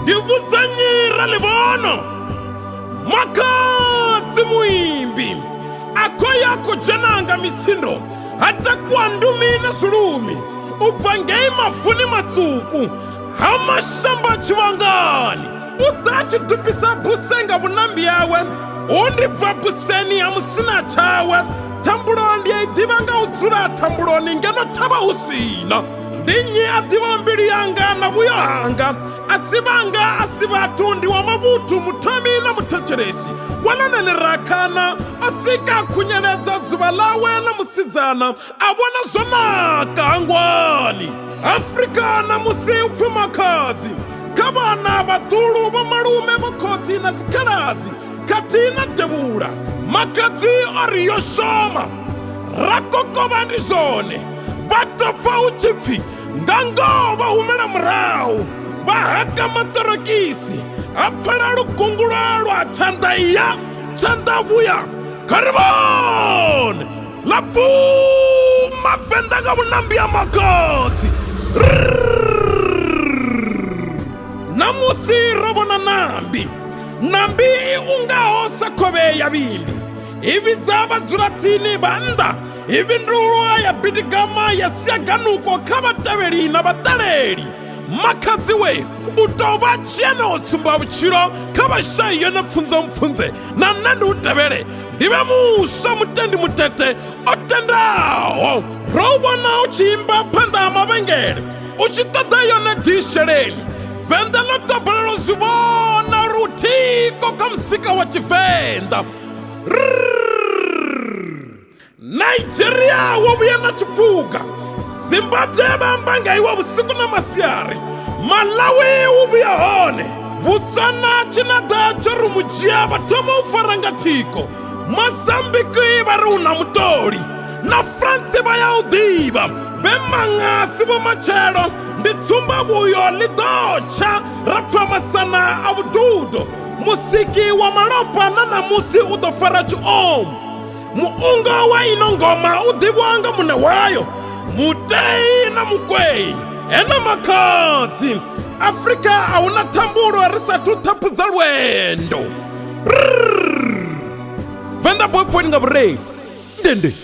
Ndivudzanyira livono Makadzi muimbi akoya kujananga mitsindo hata kwandumina sulumi ubvangei mafuni matsuku hamashamba chivangani utachitupisa busenga vunambi yawe undibva buseni ya musina chawe tambuloni yaidivanga udzura tambuloni ngeno tava usina ndinyi adiva mbili yanga na vuyo hanga asivanga asivatundi wa mavutu mutami na mutacheresi walanelirakana asika kunyeredza dzuva lawe la musidzana avona zonaka angwani Afrika na musi upfi makadzi kavana vatulu va malume vokhodzi na dzikhaladzi katina devula makadzi ariyo shoma rakokova ndi zone vatopfa uchipfi ndango va humela murahu va haka matorokisi a pfala lugungulo lwa tshandaiya tshandavuya karivone la pfuma venda ka vunambi ya makadzi namusi rovona nambi unga hosa khove ya vimbi ivi dza vadzulatsini vanda ivi ndulwa ya bidigama ya siaganuko kha vateveli na vataleli makadzi we utova chiyene otsumba vutshilo kha vashayi yone mpfunze na nne ndi utevele ndive muswa mutendi mutete otendaho ro vona uchiyimba phanda ha mavengele uchitoda yone disheleli venda lo tobolelo zwivona rutiko ka msika wa Tshivenda Nigeria wo vuya na Tshipfuga Zimbabwe vambanga iwa vusiku na masiari Malawi wo vuya hone Botswana Tshina Rumujiya vatoma ufaranga tiko Mozambique vari una mutoli na France vaya udiva vemangasi vo machelo ndi tsumba vuyo lidocha ra pfamasana a vududo musiki wa malopa na namusi u to fara xiom muungo wa ino ngoma u divwanga mune wayo muteyi na mukweyi ena makadzi Afrika a una tambulo risathu thapudza lwendo Venda boy pointing up rain ndende